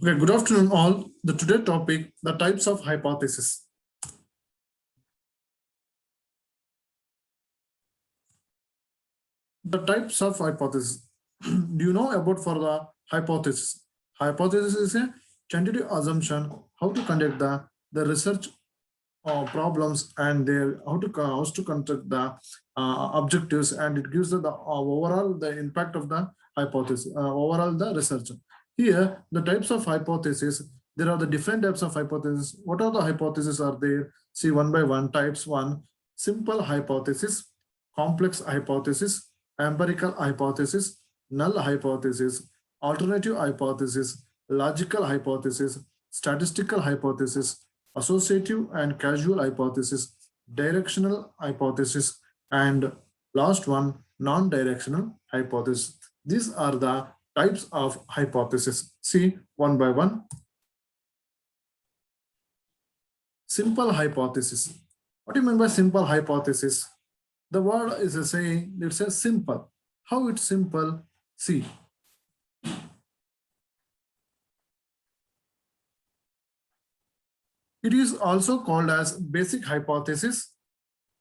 Okay, good afternoon all. The today topic, the types of hypothesis. The types of hypothesis. Do you know about for the hypothesis? Hypothesis is a tentative assumption how to conduct the research problems and their how to conduct the objectives, and it gives the overall the impact of the hypothesis, overall the research. Here, the types of hypothesis, there are the different types of hypothesis. What are the hypotheses are there? See one by one. Types one, simple hypothesis, complex hypothesis, empirical hypothesis, null hypothesis, alternative hypothesis, logical hypothesis, statistical hypothesis, associative and causal hypothesis, directional hypothesis, and last one, non-directional hypothesis. These are the types of hypothesis. See one by one. Simple hypothesis. What do you mean by simple hypothesis? The word is a saying, it says simple. How it's simple? See. It is also called as basic hypothesis.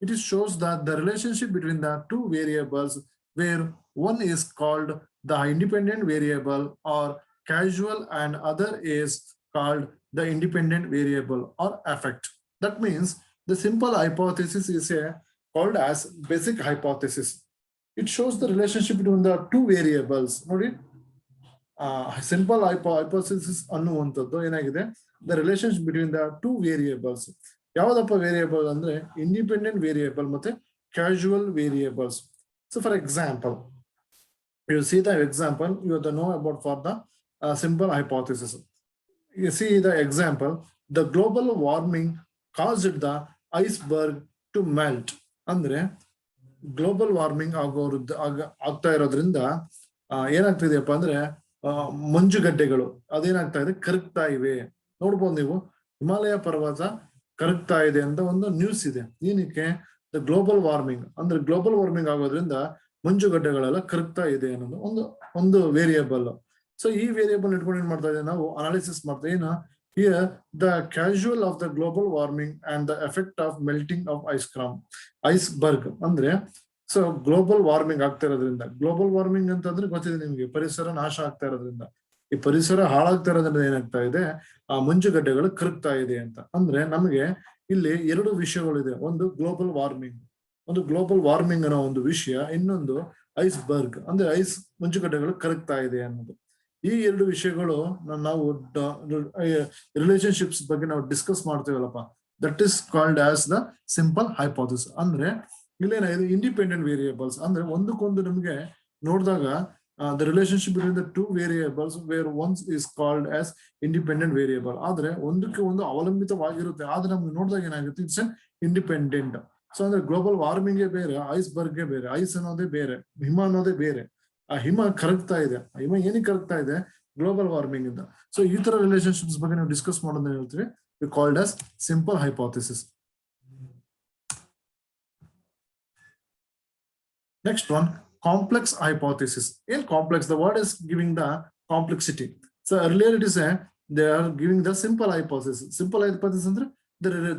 It shows that the relationship between the two variables where one is called the independent variable or causal and other is called the independent variable or effect. That means the simple hypothesis is called as basic hypothesis. It shows the relationship between the two variables. Notice, simple hypothesis ಅನ್ನುವಂಥದ್ದು ಏನಾಗಿದೆ, the relationship between the two variables. ಯಾವದಪ್ಪ variable ಅಂದ್ರೆ independent variable ಮತ್ತೆ casual variables. So for example, you see the example, you have to know about for the simple hypothesis. You see the example, the global warming caused the iceberg to melt. ಅಂದ್ರೆ global warming ಆಗ್ತಾ ಇರೋದ್ರಿಂದ ಏನಾಗ್ತಿದೆಯಪ್ಪ ಅಂದ್ರೆ ಮಂಜುಗಡ್ಡೆಗಳು ಅದೇನಾಗ್ತಾ ಇದೆ, ಕರಗ್ತಾ ಇವೆ. ನೋಡ್ಬೋದು ನೀವು, ಹಿಮಾಲಯ ಪರ್ವತ ಕರಗ್ತಾ ಇದೆ ಅಂತ ಒಂದು ನ್ಯೂಸ್ ಇದೆ. ಏನಕ್ಕೆ? ದ ಗ್ಲೋಬಲ್ ವಾರ್ಮಿಂಗ್ ಅಂದ್ರೆ ಗ್ಲೋಬಲ್ ವಾರ್ಮಿಂಗ್ ಆಗೋದ್ರಿಂದ ಮಂಜುಗಡ್ಡೆಗಳೆಲ್ಲ ಕರಗ್ತಾ ಇದೆ ಅನ್ನೋದು ಒಂದು ವೇರಿಯೇಬಲ್. ಸೊ ಈ ವೇರಿಯೇಬಲ್ ಇಟ್ಕೊಂಡು ಏನ್ ಮಾಡ್ತಾ ಇದ್ದೇವೆ ನಾವು, ಅನಾಲಿಸಿಸ್ ಮಾಡ್ತಾ ಏನು, here the causal of the global warming and the effect of melting of iceberg ಅಂದ್ರೆ ಸೊ ಗ್ಲೋಬಲ್ ವಾರ್ಮಿಂಗ್ ಆಗ್ತಾ ಇರೋದ್ರಿಂದ, ಗ್ಲೋಬಲ್ ವಾರ್ಮಿಂಗ್ ಅಂತಂದ್ರೆ ಗೊತ್ತಿದೆ ನಿಮ್ಗೆ, ಪರಿಸರ ನಾಶ ಆಗ್ತಾ ಇರೋದ್ರಿಂದ, ಈ ಪರಿಸರ ಹಾಳಾಗ್ತಾ ಇರೋದ್ರಿಂದ ಏನಾಗ್ತಾ ಇದೆ, ಆ ಮಂಜುಗಡ್ಡೆಗಳು ಕರಗ್ತಾ ಇದೆ ಅಂತ. ಅಂದ್ರೆ ನಮಗೆ ಇಲ್ಲಿ ಎರಡು ವಿಷಯಗಳಿದೆ. ಒಂದು ಗ್ಲೋಬಲ್ ವಾರ್ಮಿಂಗ್, ಒಂದು ಗ್ಲೋಬಲ್ ವಾರ್ಮಿಂಗ್ ಅನ್ನೋ ಒಂದು ವಿಷಯ, ಇನ್ನೊಂದು ಐಸ್ಬರ್ಗ್ ಅಂದ್ರೆ ಐಸ್ ಮಂಜುಗಡ್ಡೆಗಳು ಕರಗ್ತಾ ಇದೆ ಅನ್ನೋದು. ಈ ಎರಡು ವಿಷಯಗಳು ನಾವು ರಿಲೇಶನ್ಶಿಪ್ಸ್ ಬಗ್ಗೆ ನಾವು ಡಿಸ್ಕಸ್ ಮಾಡ್ತೇವಲ್ಲಪ್ಪ, that is called as the simple hypothesis. ಅಂದ್ರೆ ಇಲ್ಲೇನಾಗಿದೆ, ಇಂಡಿಪೆಂಡೆಂಟ್ ವೇರಿಯೇಬಲ್ಸ್ ಅಂದ್ರೆ ಒಂದಕ್ಕೊಂದು ನಮಗೆ ನೋಡಿದಾಗ the relationship between the two variables where one's is called as independent variable. ಆದ್ರೆ ಒಂದಕ್ಕೆ ಒಂದು ಅವಲಂಬಿತವಾಗಿರುತ್ತೆ, ಆದ್ರೆ ನಮ್ಗೆ ನೋಡಿದಾಗ ಏನಾಗುತ್ತೆ, ಇಟ್ಸ್ ಅನ್ ಇಂಡಿಪೆಂಡೆಂಟ್. ಸೊ ಅಂದ್ರೆ ಗ್ಲೋಬಲ್ ವಾರ್ಮಿಂಗ್ ಬೇರೆ, ಐಸ್ಬರ್ಗ್ಗೆ ಬೇರೆ, ಐಸ್ ಅನ್ನೋದೇ ಬೇರೆ, ಹಿಮ ಅನ್ನೋದೇ ಬೇರೆ. ಆ ಹಿಮ ಕರಗ್ತಾ ಇದೆ, ಹಿಮ ಏನಕ್ಕೆ ಕರಗ್ತಾ ಇದೆ, ಗ್ಲೋಬಲ್ ವಾರ್ಮಿಂಗ್ ಇಂದ. ಸೊ ಈ ತರ ರಿಲೇಶನ್ಶಿಪ್ಸ್ ಬಗ್ಗೆ ನಾವು ಡಿಸ್ಕಸ್ ಮಾಡೋದನ್ನ ಹೇಳ್ತೀವಿ, we called as simple hypothesis. Next one, complex hypothesis. In complex, the word is giving the complexity. So earlier it is they are giving the simple hypothesis. Simple hypothesis ಅಂದ್ರೆ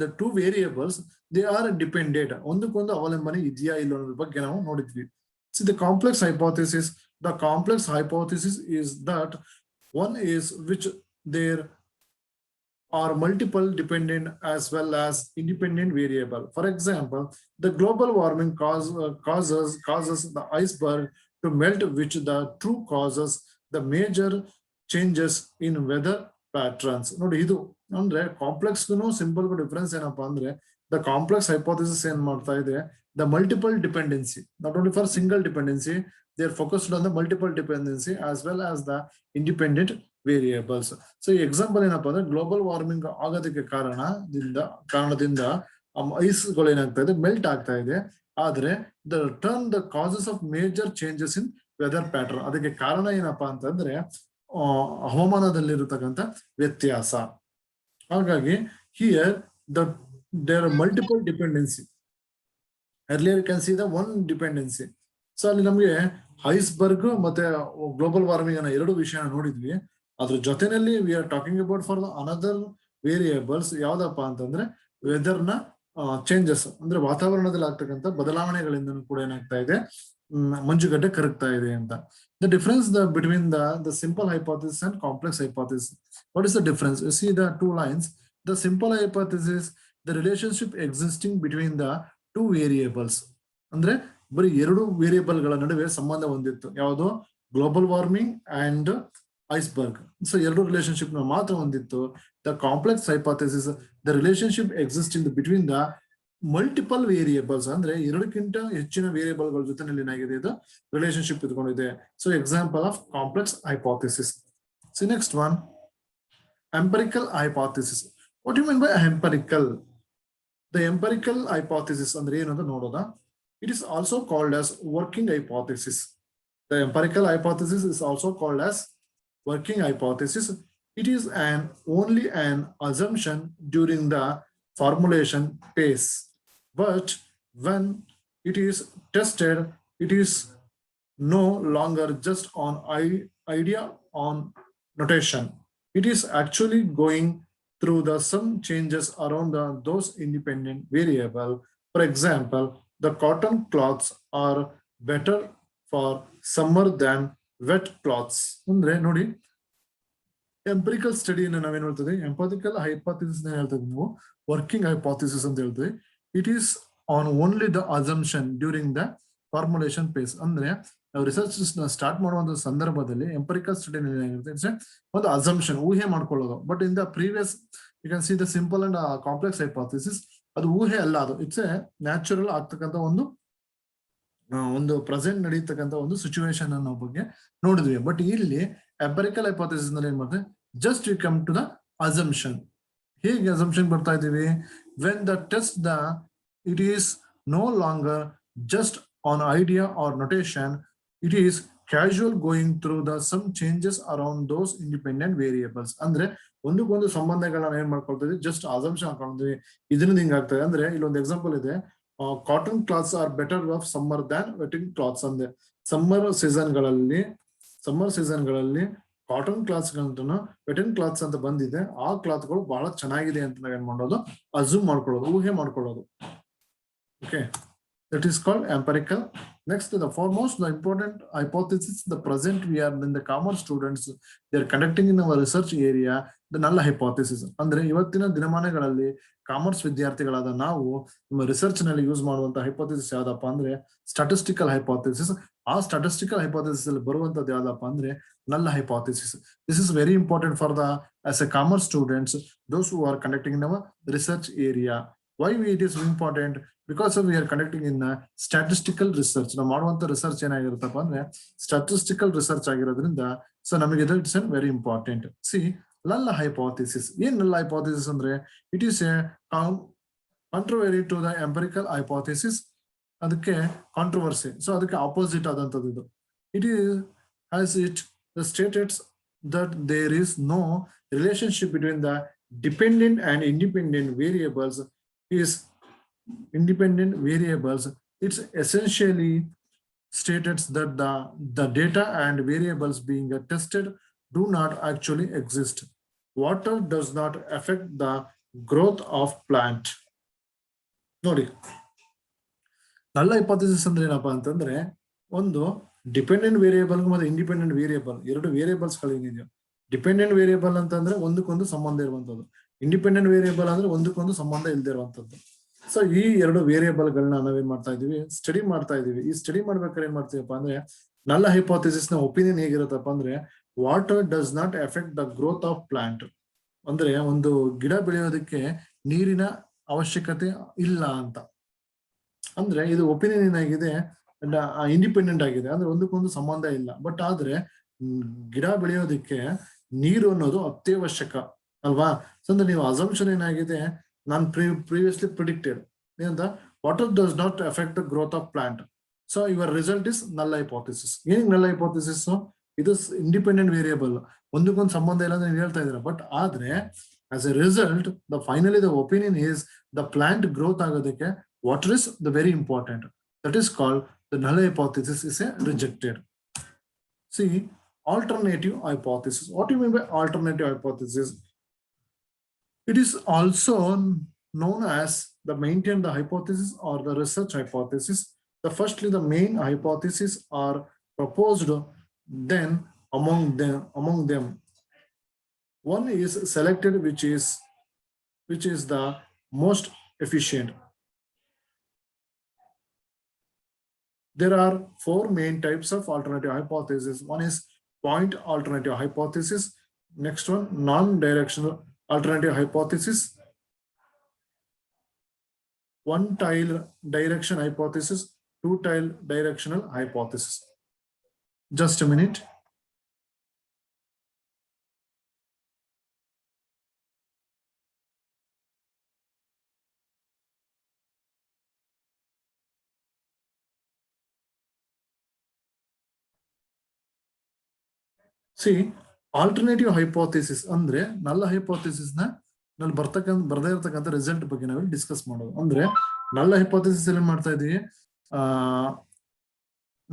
the two variables, they are dependent. ಒಂದಕ್ಕೊಂದು ಅವಲಂಬನೆ ಇದೆಯಾ ಇಲ್ಲ ಅನ್ನೋದ್ರ ಬಗ್ಗೆ ನಾವು ನೋಡಿದ್ವಿ. See the complex hypothesis. The complex hypothesis is that one is which there are multiple dependent as well as independent variable. For example, the global warming causes the iceberg to melt, which the true causes the major changes in weather patterns. ನೋಡಿ, ಇದು ಅಂದ್ರೆ complex simple difference ಏನಪ್ಪಾ ಅಂದ್ರೆ, the complex hypothesis ಏನ್ ಮಾಡ್ತಾ ಇದೆ, the multiple dependency, not only for single dependency, they are focused on the multiple dependency as well as the independent variables. So example ಏನಪ್ಪಾ ಅಂದ್ರೆ, ಗ್ಲೋಬಲ್ ವಾರ್ಮಿಂಗ್ ಆಗೋದಕ್ಕೆ ಕಾರಣದಿಂದ ice ಗಳು ಏನಾಗ್ತಾ ಇದೆ, ಮೆಲ್ಟ್ ಆಗ್ತಾ ಇದೆ. ಆದ್ರೆ the causes of major changes in weather pattern, ಅದಕ್ಕೆ ಕಾರಣ ಏನಪ್ಪಾ ಅಂತಂದ್ರೆ ಹವಾಮಾನದಲ್ಲಿರತಕ್ಕಂಥ ವ್ಯತ್ಯಾಸ. ಹಾಗಾಗಿ here there are multiple dependency. Earlier you can see the one dependency. So ಅಲ್ಲಿ ನಮಗೆ ಐಸ್ಬರ್ಗ್ ಮತ್ತೆ ಗ್ಲೋಬಲ್ ವಾರ್ಮಿಂಗ್ ಅನ್ನೋ ಎರಡು ವಿಷಯ ನೋಡಿದ್ವಿ. ಅದ್ರ ಜೊತೆನಲ್ಲಿ we are talking about for the another variables ಯಾವ್ದಪ್ಪ ಅಂತಂದ್ರೆ ವೆದರ್ನ ಚೇಂಜಸ್ ಅಂದ್ರೆ ವಾತಾವರಣದಲ್ಲಿ ಆಗ್ತಕ್ಕಂಥ ಬದಲಾವಣೆಗಳಿಂದ ಕೂಡ ಏನಾಗ್ತಾ ಇದೆ, ಮಂಜುಗಡ್ಡೆ ಕರಗ್ತಾ ಇದೆ ಅಂತ. The difference between the simple hypothesis and complex hypothesis. What is the difference? U C the two lines. The simple hypothesis, the relationship existing between the two variables. ಅಂದ್ರೆ ಬರೀ ಎರಡು ವೇರಿಯೇಬಲ್ ಗಳ ನಡುವೆ ಸಂಬಂಧ ಹೊಂದಿತ್ತು. ಯಾವುದು? Global warming and iceberg. So ಎರಡು relationship ಮಾತ್ರ ಹೊಂದಿತ್ತು. The complex hypothesis, the relationship existing between the multiple variables. ಅಂದ್ರೆ ಎರಡಕ್ಕಿಂತ ಹೆಚ್ಚಿನ ವೇರಿಯೇಬಲ್ ಗಳ ಜೊತೆನಲ್ಲಿ ಏನಾಗಿದೆ, ಇದು relationship ಇಟ್ಕೊಂಡಿದೆ. So example of complex hypothesis. So next one, empirical hypothesis. What you mean by empirical? The empirical hypothesis ಅಂದ್ರೆ ಏನು ಅಂತ ನೋಡೋದಾ? It is also called as working hypothesis. The empirical hypothesis is also called as working hypothesis. It is only an assumption during the formulation phase. But when it is tested, it is no longer just on idea on notation. It is actually going through some changes around those independent variable. For example, the cotton cloths are better for summer than wet cloths. ಅಂದ್ರೆ ನೋಡಿ, empirical ಸ್ಟಡಿಯನ್ನು ನಾವೇನ್ ಹೇಳ್ತದೆ, ಎಂಪಥಿಕಲ್ hypothesis ಹೇಳ್ತದೆ, ನೀವು working hypothesis ಅಂತ ಹೇಳ್ತೇವೆ. It is on only the assumption during the formulation phase. ಅಂದ್ರೆ ನಾವು ರಿಸರ್ಚ್ ಸ್ಟಾರ್ಟ್ ಮಾಡುವಂತ ಸಂದರ್ಭದಲ್ಲಿ ಎಂಪರಿಕಲ್ ಸ್ಟಡಿ ಏನಾಗಿರುತ್ತೆ, ಒಂದು ಅಸಂಪ್ಷನ್, ಊಹೆ ಮಾಡ್ಕೊಳ್ಳೋದು. But in the previous you can see the simple and complex hypothesis, ಅದು ಊಹೆ ಅಲ್ಲ, ಅದು ಇಟ್ಸ್ ಎ ನ್ಯಾಚುರಲ್ ಆಗ್ತಕ್ಕಂಥ ಒಂದು ಪ್ರೆಸೆಂಟ್ ನಡೀತಕ್ಕಂಥ ಒಂದು ಸಿಚುವೇಶನ್ ಅನ್ನೋ ಬಗ್ಗೆ ನೋಡಿದ್ವಿ. ಬಟ್ ಇಲ್ಲಿ ಎಂಪರಿಕಲ್ ಹೈಪೋಥಿಸಿಸ್ ನಲ್ಲಿ ಏನ್ ಮಾಡ್ತೇವೆ, just you come to the assumption. ಹೇಗೆ ಅಸಂಪ್ಷನ್ ಬರ್ತಾ ಇದೀವಿ? When the test it is no longer just an idea or notation, it is casual going through some changes around those independent variables. ಅಂದ್ರೆ ಒಂದಕ್ಕೊಂದು ಸಂಬಂಧಗಳನ್ನ ಏನ್ ಮಾಡ್ಕೊಳ್ತೀವಿ, ಜಸ್ಟ್ ಅಸಂಪ್ಷನ್ ಹಾಕೊಳ್ತೀವಿ, ಇದರಿಂದ ಹಿಂಗ ಆಗ್ತದೆ. ಅಂದ್ರೆ ಇಲ್ಲೊಂದು ಎಕ್ಸಾಂಪಲ್ ಇದೆ, cotton clothes are better of summer than vetting clothes. ಅಂದ್ರೆ ಸಮ್ಮರ್ ಸೀಸನ್ ಗಳಲ್ಲಿ ಕಾಟನ್ ಕ್ಲಾತ್ಸ್ ಗಳಂತೂ ವೆಟಿಂಗ್ ಕ್ಲಾತ್ಸ್ ಅಂತ ಬಂದಿದೆ, ಆ ಕ್ಲಾತ್ ಗಳು ಬಹಳ ಚೆನ್ನಾಗಿದೆ ಅಂತ ನಾವೇನ್ ಮಾಡೋದು, ಅಸ್ಯೂಮ್ ಮಾಡ್ಕೊಳ್ಳೋದು, ಊಹೆ ಮಾಡ್ಕೊಳ್ಳೋದು. Okay, that is called empirical. Next, the foremost, the important hypothesis, the present we are in the commerce students, they are conducting in our research area, the null hypothesis. ಅಂದ್ರೆ ಇವತ್ತಿನ ದಿನಮಾನಗಳಲ್ಲಿ ಕಾಮರ್ಸ್ ವಿದ್ಯಾರ್ಥಿಗಳಾದ ನಾವು ನಮ್ಮ research ನಲ್ಲಿ use ಮಾಡುವಂತ hypothesis ಯಾವ್ದಪ್ಪ ಅಂದ್ರೆ statistical hypothesis. ಆ ಸ್ಟಾಟಿಸ್ಟಿಕಲ್ ಹೈಪೋಥಿಸಿಸ್ ಅಲ್ಲಿ ಬರುವಂತದ್ದು ಯಾವ್ದಪ್ಪ ಅಂದ್ರೆ null hypothesis. This is very important for the as a commerce students, those who are conducting in our research area. Why it is important? Because we are conducting in statistical research. ನಾವು ಮಾಡುವಂತ research ಏನಾಗಿರುತ್ತಪ್ಪ ಅಂದ್ರೆ statistical research ಆಗಿರೋದ್ರಿಂದ so ನಮಗೆ it's very important. See, null hypothesis. ಏನ್ null hypothesis ಅಂದ್ರೆ, it is a contrary to the empirical hypothesis. ಅದಕ್ಕೆ controversy, so ಅದಕ್ಕೆ ಆಪೋಸಿಟ್ ಆದಂತದ್ದು ಇದು. It is as it stated that there is no relationship between the dependent and independent variables. It's essentially states that the data and variables being tested do not actually exist. Water does not affect the growth of plant. ನೋಡಿ, null hypothesis ಅಂದ್ರೆ ಏನಪ್ಪಾ ಅಂತಂದ್ರೆ, ಒಂದು dependent variable ಮತ್ತೆ independent variable, ಎರಡು variables ಗಳಿದೆಯೋ. Dependent variable ಅಂತಂದ್ರೆ ಒಂದಕ್ಕೊಂದು ಸಂಬಂಧ ಇರುವಂತದ್ದು, ಇಂಡಿಪೆಂಡೆಂಟ್ ವೇರಿಯೇಬಲ್ ಅಂದ್ರೆ ಒಂದಕ್ಕೊಂದು ಸಂಬಂಧ ಇಲ್ಲದೆ ಇರುವಂತದ್ದು. ಸೊ ಈ ಎರಡು ವೇರಿಯೇಬಲ್ ಗಳನ್ನ ನಾವೇನ್ ಮಾಡ್ತಾ ಇದೀವಿ, ಸ್ಟಡಿ ಮಾಡ್ತಾ ಇದೀವಿ. ಈ ಸ್ಟಡಿ ಮಾಡ್ಬೇಕಾದ್ರೆ ಏನ್ ಮಾಡ್ತೀವಪ್ಪ ಅಂದ್ರೆ, null hypothesis ನ ಒಪಿನಿಯನ್ ಹೇಗಿರುತ್ತಪ್ಪ ಅಂದ್ರೆ, water does not effect the growth of plant. ಅಂದ್ರೆ ಒಂದು ಗಿಡ ಬೆಳೆಯೋದಕ್ಕೆ ನೀರಿನ ಅವಶ್ಯಕತೆ ಇಲ್ಲ ಅಂತ. ಅಂದ್ರೆ ಇದು ಒಪಿನಿಯನ್ ಏನಾಗಿದೆ, ಇಂಡಿಪೆಂಡೆಂಟ್ ಆಗಿದೆ, ಅಂದ್ರೆ ಒಂದಕ್ಕೊಂದು ಸಂಬಂಧ ಇಲ್ಲ. ಬಟ್ ಆದ್ರೆ ಗಿಡ ಬೆಳೆಯೋದಕ್ಕೆ ನೀರು ಅನ್ನೋದು ಅತ್ಯವಶ್ಯಕ ಅಲ್ವಾ? ಸೊ ಅಂದ್ರೆ ನೀವು ಅಸಂಪ್ಷನ್ ಏನಾಗಿದೆ, ನಾನು ಪ್ರೀವಿಯಸ್ಲಿ ಪ್ರಿಡಿಕ್ಟೆಡ್ ಏನಂತ, water does not effect the growth of plant. So your result is null hypothesis. ಏನಿಗೆ null hypothesis? ಇದು ಇಂಡಿಪೆಂಡೆಂಟ್ ವೇರಿಯೇಬಲ್, ಒಂದಕ್ಕೊಂದು ಸಂಬಂಧ ಇಲ್ಲ ಅಂತ ನೀವು ಹೇಳ್ತಾ ಇದ್ದೀರಾ. ಬಟ್ ಆದ್ರೆ as a result finally the opinion is the plant growth ಆಗೋದಕ್ಕೆ water is the very important. That is called the null hypothesis is rejected. See, alternative hypothesis. What do you mean by alternative hypothesis? It is also known as the maintain the hypothesis or the research hypothesis. Firstly, the main hypotheses are proposed, then among them, one is selected, which is the most efficient. There are four main types of alternative hypothesis. One is point alternative hypothesis. Next one, non-directional alternative hypothesis. One-tile direction hypothesis, two-tile directional hypothesis. Just a minute. See, alternative hypothesis andre null hypothesis na ನಲ್ಲಿ ಬರ್ದೇ ಇರತಕ್ಕಂತ result ಬಗ್ಗೆ ನಾವು discuss ಮಾಡೋದು. ಅಂದ್ರೆ null hypothesis ಅಲ್ಲಿ ಮಾಡ್ತಾ ಇದೀವಿ,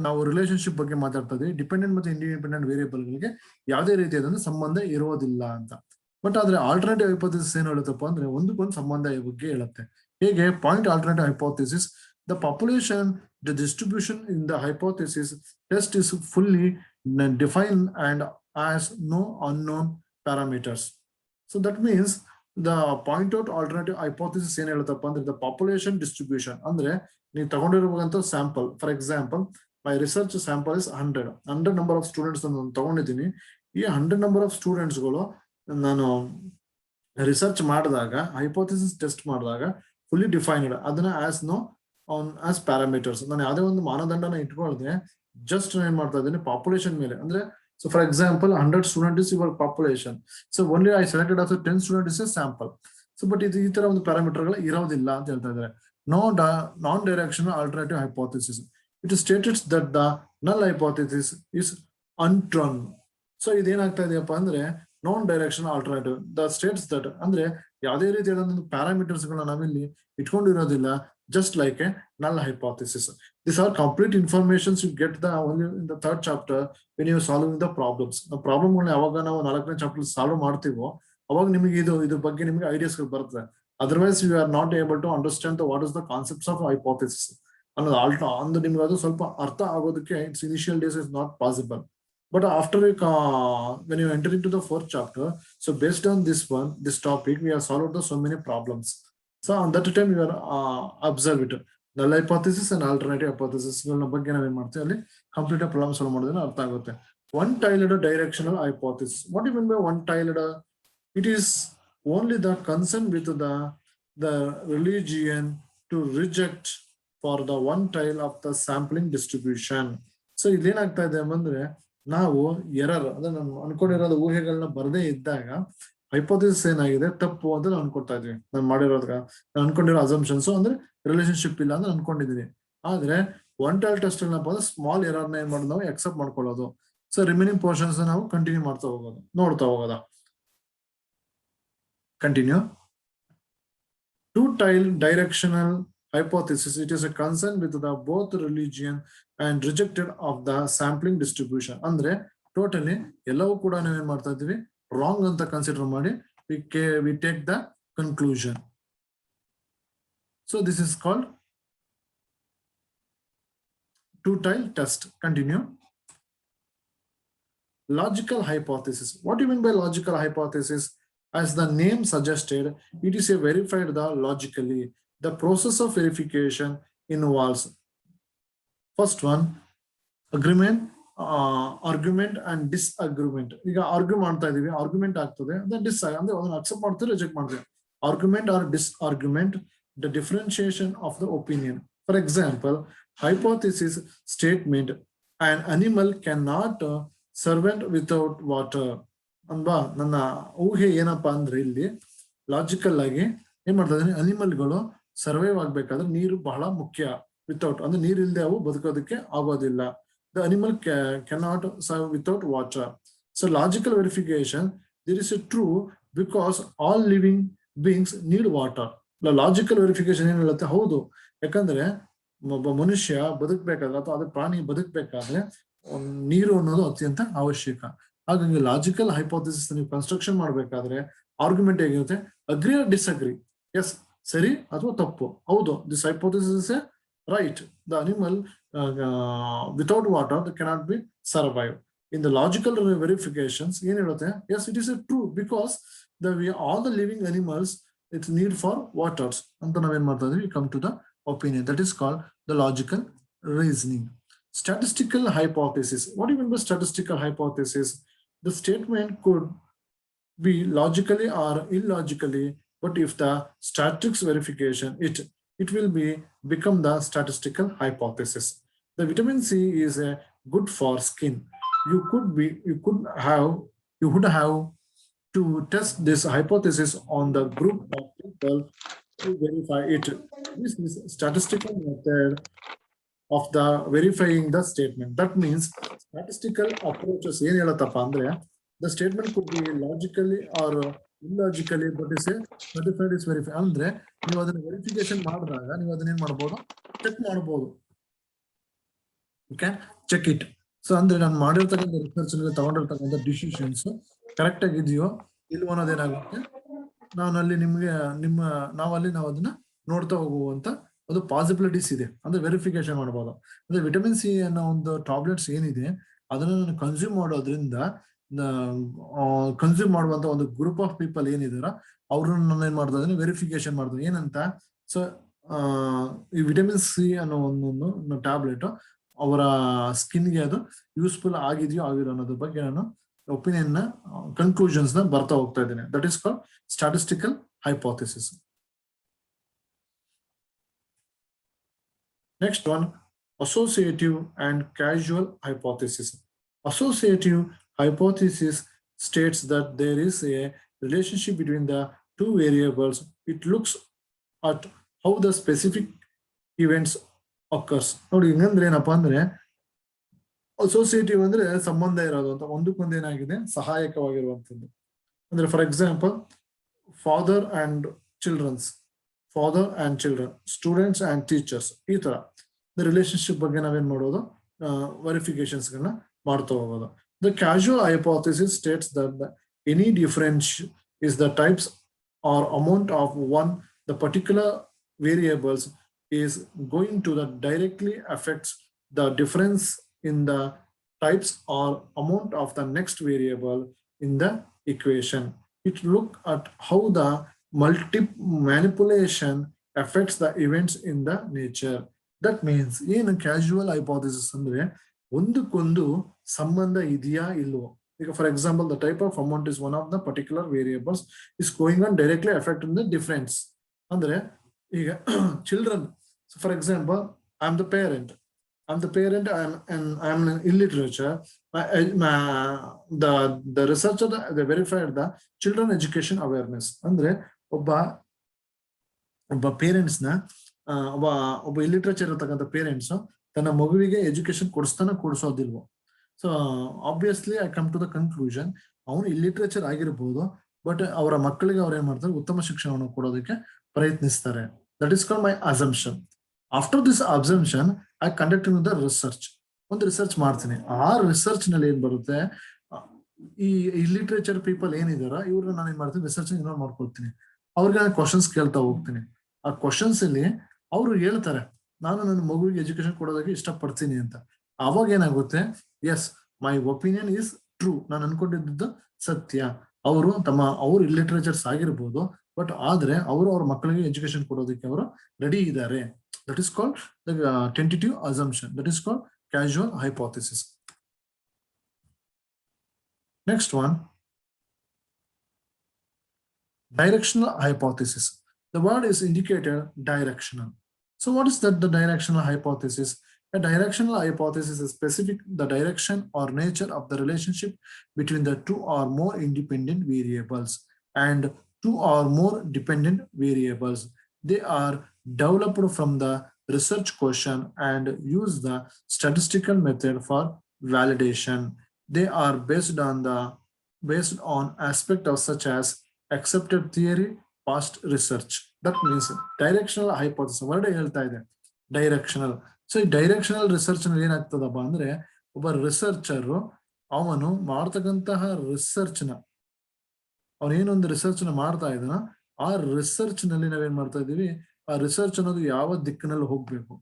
ನಾವು ರಿಲೇಶನ್ಶಿಪ್ ಬಗ್ಗೆ ಮಾತಾಡ್ತಾ ಇದೀವಿ. ಡಿಪೆಂಡೆಂಟ್ ಮತ್ತು ಇಂಡಿಪೆಂಡೆಂಟ್ ವೇರಿಯೇಬಲ್ ಗಳಿಗೆ ಯಾವುದೇ ರೀತಿಯಾದ ಸಂಬಂಧ ಇರೋದಿಲ್ಲ ಅಂತ. ಬಟ್ ಆದ್ರೆ ಆಲ್ಟರ್ನೇಟಿವ್ ಹೈಪೋಥೆಸಿಸ್ ಏನು ಹೇಳುತ್ತಪ್ಪ ಅಂದ್ರೆ ಒಂದಕ್ಕೊಂದು ಸಂಬಂಧ ಬಗ್ಗೆ ಹೇಳುತ್ತೆ. ಹೇಗೆ? Point alternative hypothesis, the population, the distribution in the hypothesis test is fully defined and as no unknown parameters. So that means the point out alternative hypothesis ಏನು ಹೇಳುತ್ತಪ್ಪ ಅಂದ್ರೆ the population distribution ಅಂದ್ರೆ ನೀವು ತಗೊಂಡಿರುವಂತ sample. For example, my research sample is 100 number of students ನಾನು ತಗೊಂಡಿದ್ದೀನಿ. ಈ 100 number of students ಗಳು ನಾನು ರಿಸರ್ಚ್ ಮಾಡಿದಾಗ, ಹೈಪೋಥೆಸಿಸ್ ಟೆಸ್ಟ್ ಮಾಡಿದಾಗ ಫುಲ್ಲಿ ಡಿಫೈನ್ಡ್, ಅದನ್ನ ಆಸ್ ನೋ ಆಸ್ ಪ್ಯಾರಾಮೀಟರ್ಸ್, ನಾನು ಯಾವುದೇ ಒಂದು ಮಾನದಂಡನ ಇಟ್ಕೊಳ್ಳದೆ ಜಸ್ಟ್ ಏನ್ ಮಾಡ್ತಾ ಇದ್ದೀನಿ ಪಾಪ್ಯುಲೇಷನ್ ಮೇಲೆ. ಅಂದ್ರೆ so for example 100 student is your population, so only I selected of 10 student is A sample. So but ಇದು ಈ ತರ ಒಂದು ಪ್ಯಾರಾಮೀಟರ್ ಗಳು ಇರೋದಿಲ್ಲ ಅಂತ ಹೇಳ್ತಾ ಇದ್ದಾರೆ. Non directional alternative hypothesis, it states that the null hypothesis is untrue. So ಇದೇನಾಗ್ತಾ ಇದೆಯಪ್ಪ ಅಂದ್ರೆ non directional alternative the states that, ಅಂದ್ರೆ ಯಾವುದೇ ರೀತಿಯಾದ ಪ್ಯಾರಾಮೀಟರ್ಸ್ ಗಳನ್ನ ನಾವಿಲ್ಲಿ ಇಟ್ಕೊಂಡಿರೋದಿಲ್ಲ, just like a null hypothesis. These are complete informations you get the only in the third chapter when you are solving the problems. The problem ಗಳನ್ನ ಯಾವಾಗ ನಾವು 4ನೇ chapter solve ಮಾಡ್ತೀವೋ ಅವಾಗ ನಿಮಗೆ ಇದ್ರ ಬಗ್ಗೆ ನಿಮಗೆ ಐಡಿಯಾಸ್ ಬರ್ತದೆ. Otherwise you are not able to understand what is the concepts of hypothesis ಅನ್ನೋದು ಅಂದ್ರೆ ನಿಮ್ಗೆ ಅದು ಸ್ವಲ್ಪ ಅರ್ಥ ಆಗೋದಕ್ಕೆ it's initial days is not possible. But after when you enter into the fourth chapter, so based on this topic, we have solved so many problems. So on that time you are observe it. Null hypothesis and alternative hypothesis ಬಗ್ಗೆ ನಾವೇನ್ ಮಾಡ್ತೀವಿ ಅಲ್ಲಿ complete problem solve ಮಾಡೋದನ್ನ ಅರ್ಥ ಆಗುತ್ತೆ. One-tiled directional hypothesis. What do you mean by one-tiled? It is only the concern with the religion to reject for the one tile of the sampling distribution. So ಇದೇನಾಗ್ತಾ ಇದೆ ಅಂದ್ರೆ ನಾವು error ಅಂದ್ರೆ ನಾನು ಅನ್ಕೊಂಡಿರೋದು ಊಹೆಗಳನ್ನ ಬರದೇ ಇದ್ದಾಗ ಹೈಪೋಥೆಸಿಸ್ ಏನಾಗಿದೆ ತಪ್ಪು ಅಂತ ನಾವು ಅನ್ಕೊಳ್ತಾ ಇದೀವಿ. ನಾನು ನಾನು ಅನ್ಕೊಂಡಿರೋ ಅಸಂಪ್ಷನ್ಸ್ ಅಂದ್ರೆ ರಿಲೇಶನ್ಶಿಪ್ ಇಲ್ಲ ಅಂತ ಅನ್ಕೊಂಡಿದೀನಿ. ಆದ್ರೆ ಒನ್ ಟೈಲ್ ಟೆಸ್ಟ್ ಏನಪ್ಪ ಅಂದ್ರೆ ಸ್ಮಾಲ್ ಎರರ್ ನ ಏನ್ ಮಾಡೋದು ನಾವು ಎಕ್ಸೆಪ್ಟ್ ಮಾಡ್ಕೊಳ್ಳೋದು. ಸೊ ರಿಮೈನಿಂಗ್ ಪೋರ್ಷನ್ಸ್ ನಾವು ಕಂಟಿನ್ಯೂ ಮಾಡ್ತಾ ಹೋಗೋದು, ನೋಡ್ತಾ ಹೋಗೋದ. Continue. Two tail directional hypothesis, it is a concern with the both religion and rejected of the sampling distribution. ಅಂದ್ರೆ ಟೋಟಲಿ ಎಲ್ಲವೂ ಕೂಡ ನಾವೇನ್ ಮಾಡ್ತಾ ಇದೀವಿ ರಾಂಗ್ ಅಂತ ಕನ್ಸಿಡರ್ ಮಾಡಿ we take the conclusion. So this is called two-tile test. Continue. Logical hypothesis. What do you mean by logical hypothesis? As the name suggested, it is a verified the logically. The process of verification involves first one agreement, argument and disagreement. ಈಗ argue ಮಾಡ್ತಾ ಇದೀವಿ, argument ಆಗ್ತದೆ, ಅಂದ್ರೆ ಅಂದ್ರೆ ಅದನ್ನ accept ಮಾಡ್ತೀವಿ, reject ಮಾಡ್ತೀವಿ. Argument or disagreement, the differentiation of the opinion. For example, hypothesis statement, an animal cannot survive without water. ಅಲ್ವಾ? ನನ್ನ ಊಹೆ ಏನಪ್ಪಾ ಅಂದ್ರೆ ಇಲ್ಲಿ ಲಾಜಿಕಲ್ ಆಗಿ ಏನ್ ಮಾಡ್ತಾ ಇದೀನಿ, ಅನಿಮಲ್ಗಳು ಸರ್ವೈವ್ ಆಗ್ಬೇಕಾದ್ರೆ ನೀರು ಬಹಳ ಮುಖ್ಯ. ವಿತೌಟ್ ಅಂದ್ರೆ ನೀರ್ ಇಲ್ಲದೆ ಅವು ಬದುಕೋದಕ್ಕೆ ಆಗೋದಿಲ್ಲ. The animal cannot survive without water. So logical verification, there is a true because all living beings need water. Logical verification ಏನ್ ಹೇಳುತ್ತೆ, ಹೌದು, ಯಾಕಂದ್ರೆ ಒಬ್ಬ ಮನುಷ್ಯ ಬದುಕ್ಬೇಕಾದ್ರೆ ಅಥವಾ ಅದ್ರ ಪ್ರಾಣಿ ಬದುಕ್ಬೇಕಾದ್ರೆ ನೀರು ಅನ್ನೋದು ಅತ್ಯಂತ ಅವಶ್ಯಕ. ಹಾಗಾಗಿ ಲಾಜಿಕಲ್ ಹೈಪೋಥಿಸಿಸ್ ನೀವು ಕನ್ಸ್ಟ್ರಕ್ಷನ್ ಮಾಡ್ಬೇಕಾದ್ರೆ ಆರ್ಗ್ಯುಮೆಂಟ್ ಹೇಗಿರುತ್ತೆ, ಅಗ್ರಿ ಆರ್ ಡಿಸ್ಅಗ್ರಿ, ಎಸ್ ಸರಿ ಅಥವಾ ತಪ್ಪು, ಹೌದು this hypothesis is right, the animal without water cannot be survive. In the logical verifications ಏನ್ ಹೇಳುತ್ತೆ, yes it is a true because all the living animals it's need for waters ಅಂತ ನಾವೇನ್ ಮಾಡ್ತಾ ಇದೀವಿ, come to the opinion. That is called the logical reasoning. Statistical hypothesis. What do you mean by statistical hypothesis? The statement could be logically or illogically, but if the statistics verification, it will become the statistical hypothesis. The vitamin C is good for skin. You would have to test this hypothesis on the group of people to verify it. This is statistical method of the verifying the statement. That means statistical approaches ಏನ್ ಹೇಳತ್ತಪ್ಪ ಅಂದ್ರೆ, the statement could be logically or illogically, but is certified is verified. ಅಂದ್ರೆ ನೀವು ಅದನ್ನ verification ಮಾಡಿದಾಗ ನೀವು ಅದನ್ನ ಏನ್ ಮಾಡಬಹುದು, ಚೆಕ್ ಮಾಡಬಹುದು. You can check it. So ಅಂದ್ರೆ ನಾನು ಮಾಡಿರ್ತಕ್ಕಂಥ ರಿಸರ್ಚ್ ನಲ್ಲಿ ತಗೊಂಡಿರ್ತಕ್ಕಂಥ ಡಿಸಿಷನ್ಸ್ ಕರೆಕ್ಟ್ ಆಗಿದೆಯೋ ಇಲ್ವೋ ಅನ್ನೋದೇನಾಗುತ್ತೆ, ನಾವಲ್ಲಿ ನಾವು ಅದನ್ನ ನೋಡ್ತಾ ಹೋಗುವಂತ ಅದು ಪಾಸಿಬಿಲಿಟೀಸ್ ಇದೆ, ಅಂದ್ರೆ ವೆರಿಫಿಕೇಶನ್ ಮಾಡಬಹುದು. ಅಂದ್ರೆ ವಿಟಮಿನ್ ಸಿ ಅನ್ನೋ ಒಂದು ಟ್ಯಾಬ್ಲೆಟ್ಸ್ ಏನಿದೆ ಅದನ್ನ ನಾನು ಕನ್ಸ್ಯೂಮ್ ಮಾಡೋದ್ರಿಂದ ಕನ್ಸ್ಯೂಮ್ ಮಾಡುವಂತ ಒಂದು ಗ್ರೂಪ್ ಆಫ್ ಪೀಪಲ್ ಏನಿದಾರ ಅವ್ರನ್ನ ನಾನು ಏನ್ ಮಾಡ್ತಾ ಇದೀನಿ, ವೆರಿಫಿಕೇಶನ್ ಮಾಡ್ತೀನಿ ಏನಂತ. ಸೊ ಈ ವಿಟಮಿನ್ ಸಿ ಅನ್ನೋ ಒಂದು ಟ್ಯಾಬ್ಲೆಟ್ ಅವರ ಸ್ಕಿನ್ಗೆ ಅದು ಯೂಸ್ಫುಲ್ ಆಗಿದೆಯೋ ಆಗಿರೋ ಅನ್ನೋದ್ರ ಬಗ್ಗೆ ನಾನು ಒಪಿನಿಯನ್ ಕನ್ಕ್ಲೂಷನ್ಸ್ ನ ಬರ್ತಾ ಹೋಗ್ತಾ ಇದ್ದೇನೆ. That is called statistical hypothesis. Next one, associative and causal hypothesis. Associative hypothesis states that there is a relationship between the two variables. It looks at how the specific events occurs. ನೋಡಿ ಹಿಂಗಂದ್ರೆ ಏನಪ್ಪಾ ಅಂದ್ರೆ, associative ಅಂದ್ರೆ ಸಂಬಂಧ ಇರೋದು ಅಂತ, ಒಂದಕ್ಕೊಂದು ಏನಾಗಿದೆ ಸಹಾಯಕವಾಗಿರುವಂತದ್ದು. ಅಂದ್ರೆ for example father and children, students and teachers, ಈ ತರ ರಿಲೇಶನ್ಶಿಪ್ ಬಗ್ಗೆ ನಾವೇನ್ ಮಾಡೋದು, ವೆರಿಫಿಕೇಶನ್ಸ್ ಗಳನ್ನ ಮಾಡ್ತಾ ಹೋಗೋದು. The casual hypothesis states that any difference is the types or amount of one the particular variables is going to the directly affects the difference in the types or amount of the next variable in the equation. It look at how the manipulation affects the events in the nature. That means ಏನು casual hypothesis ಅಂದ್ರೆ ಒಂದಕ್ಕೊಂದು ಸಂಬಂಧ ಇದೆಯಾ ಇಲ್ವೋ. ಈಗ for example the type of amount is one of the particular variables is going on directly affect in the difference. ಅಂದ್ರೆ ಈಗ children, for example I am the parent, I am in literature. The researcher they verified the children education awareness. ಅಂದ್ರೆ ಒಬ್ಬ parents ನ ಒಬ್ಬ ಇಲ್ಲಿಟ್ರೇಚರ್ ಇರತಕ್ಕಂಥ parents ತನ್ನ ಮಗುವಿಗೆ education ಕೊಡಿಸೋದಿಲ್ವೋ. So obviously I come to the conclusion, ಅವನು ಇಲ್ಲಿಟ್ರೇಚರ್ ಆಗಿರ್ಬೋದು, ಬಟ್ ಅವರ ಮಕ್ಕಳಿಗೆ ಅವ್ರು ಏನ್ ಮಾಡ್ತಾರೆ, ಉತ್ತಮ ಶಿಕ್ಷಣವನ್ನು ಕೊಡೋದಕ್ಕೆ ಪ್ರಯತ್ನಿಸ್ತಾರೆ. That is called my assumption. After this assumption I conducting the research. ಒಂದು ರಿಸರ್ಚ್ ಮಾಡ್ತೀನಿ. ಆ ರಿಸರ್ಚ್ ನಲ್ಲಿ ಏನ್ ಬರುತ್ತೆ, ಈ ಲಿಟ್ರೇಚರ್ ಪೀಪಲ್ ಏನಿದಾರ ಇವ್ರನ್ನ ನಾನು ಏನ್ ಮಾಡ್ತೀನಿ, ರಿಸರ್ಚ್ ಇನ್ವಾಲ್ವ್ ಮಾಡ್ಕೊಳ್ತೀನಿ. ಅವ್ರಿಗೆ ನಾನು ಕ್ವಶನ್ಸ್ ಕೇಳ್ತಾ ಹೋಗ್ತೀನಿ. ಆ ಕ್ವಶನ್ಸ್ ಅಲ್ಲಿ ಅವರು ಹೇಳ್ತಾರೆ ನಾನು ನನ್ನ ಮಗುವಿಗೆ ಎಜುಕೇಶನ್ ಕೊಡೋದಕ್ಕೆ ಇಷ್ಟಪಡ್ತೀನಿ ಅಂತ. ಅವಾಗ ಏನಾಗುತ್ತೆ, yes my opinion is true, ನಾನು ಅನ್ಕೊಂಡಿದ್ದು ಸತ್ಯ. ಅವ್ರು ಇಲ್ಲಿಟ್ರೇಚರ್ಸ್ ಆಗಿರ್ಬೋದು, ಬಟ್ ಆದ್ರೆ ಅವ್ರ ಮಕ್ಕಳಿಗೆ ಎಜುಕೇಶನ್ ಕೊಡೋದಕ್ಕೆ ಅವರು ರೆಡಿ ಇದ್ದಾರೆ. That is called the tentative assumption. That is called causal hypothesis. Next one, directional hypothesis. The word is indicated directional. So what is that, the directional hypothesis? A directional hypothesis is specific the direction or nature of the relationship between the two or more independent variables and two or more dependent variables. They are developed from the research question and use the statistical method for validation. They are based on aspect of such as accepted theory, past research. That means directional hypothesis. What ಹೇಳ್ತಾ ಇದೆ, directional. So directional research ನಲ್ಲಿ ಏನಾಗ್ತದಪ್ಪ ಅಂದ್ರೆ, ಒಬ್ಬ researcher ಅವನು ಮಾಡ್ತಕ್ಕಂತಹ ರಿಸರ್ಚ್ನ ಅವನೇನೊಂದು research ನ ಮಾಡ್ತಾ ಇದ್ದಾನ ಆ ರಿಸರ್ಚ್ ನಲ್ಲಿ ನಾವೇನ್ ಮಾಡ್ತಾ ಇದೀವಿ ಆ ರಿಸರ್ಚ್ ಅನ್ನೋದು ಯಾವ ದಿಕ್ಕಿನಲ್ಲಿ ಹೋಗ್ಬೇಕು.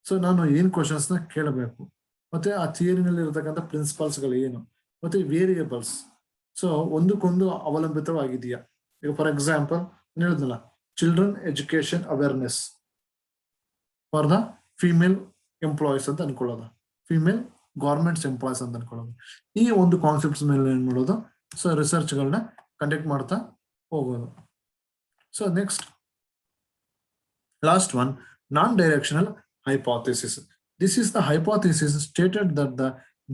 ಸೊ ನಾನು ಏನ್ ಕ್ವಶನ್ಸ್ ನ ಕೇಳಬೇಕು ಮತ್ತೆ ಆ ಥಿಯರಿನಲ್ಲಿ ಇರತಕ್ಕಂಥ ಪ್ರಿನ್ಸಿಪಲ್ಸ್ ಗಳು ಏನು ಮತ್ತೆ ವೇರಿಯೇಬಲ್ಸ್ ಸೊ ಒಂದಕ್ಕೊಂದು ಅವಲಂಬಿತವಾಗಿದೆಯಾ. ಈಗ ಫಾರ್ ಎಕ್ಸಾಂಪಲ್ ಹೇಳಿದ್ನಲ್ಲ children education awareness for the female employees ಅಂತ ಅನ್ಕೊಳ್ಳೋದು, ಫಿಮೇಲ್ ಗೌರ್ಮೆಂಟ್ಸ್ ಎಂಪ್ಲಾಯೀಸ್ ಅಂತ ಅನ್ಕೊಳ್ಳೋದು. ಈ ಒಂದು ಕಾನ್ಸೆಪ್ಟ್ಸ್ ಮೇಲೆ ಏನ್ ಮಾಡೋದು ಸೊ ರಿಸರ್ಚ್ ಗಳನ್ನ ಕಂಡಕ್ಟ್ ಮಾಡ್ತಾ ಹೋಗೋದು. So next last one, non-directional hypothesis. This is the hypothesis stated that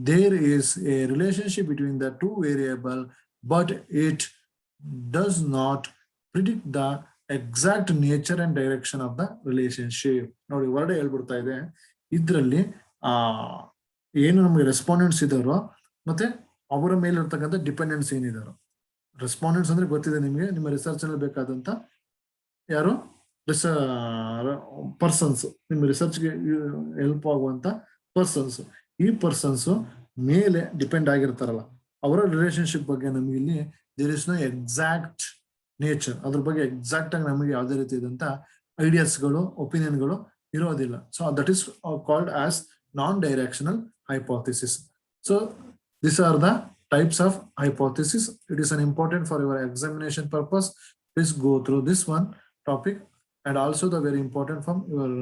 there is a relationship between the two variable, but it does not predict the exact nature and direction of the relationship. ನೋಡಿ word ಹೇಳ್ಬಿಡ್ತಾ ಇದೆ ಇದ್ರಲ್ಲಿ ಏನು ನಮಗೆ respondents ಇದಾರೋ ಮತ್ತೆ ಅವರ ಮೇಲೆ ಇರ್ತಕ್ಕಂಥ dependence ಏನಿದಾರೋ. Respondents ಅಂದ್ರೆ ಗೊತ್ತಿದೆ ನಿಮಗೆ, ನಿಮ್ಮ ರಿಸರ್ಚ್ ನಲ್ಲಿ ಬೇಕಾದಂತ ಯಾರು ಪರ್ಸನ್ಸ್, ನಿಮ್ಮ ರಿಸರ್ಚ್ಗೆ ಹೆಲ್ಪ್ ಆಗುವಂತ ಪರ್ಸನ್ಸ್. ಈ ಪರ್ಸನ್ಸ್ ಮೇಲೆ ಡಿಪೆಂಡ್ ಆಗಿರ್ತಾರಲ್ಲ ಅವರ ರಿಲೇಶನ್ಶಿಪ್ ಬಗ್ಗೆ ನಮಗೆ ಇಲ್ಲಿ there is no exact nature, ಅದ್ರ ಬಗ್ಗೆ ಎಕ್ಸಾಕ್ಟ್ ಆಗಿ ನಮಗೆ ಯಾವುದೇ ರೀತಿ ಇದಂತ ಐಡಿಯಾಸ್ಗಳು ಒಪಿನಿಯನ್ಗಳು ಇರೋದಿಲ್ಲ. So that is called as non directional hypothesis. So these are the types of hypothesis. It is an important for your examination purpose. Please go through this one topic and also the very important from your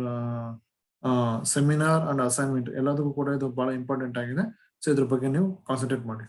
seminar and assignment. ಎಲ್ಲದಕ್ಕೂ ಕೂಡ ಇದು ಬಹಳ important ಆಗಿದೆ. So ಇದ್ರ ಬಗ್ಗೆ ನೀವು concentrate ಮಾಡಿ.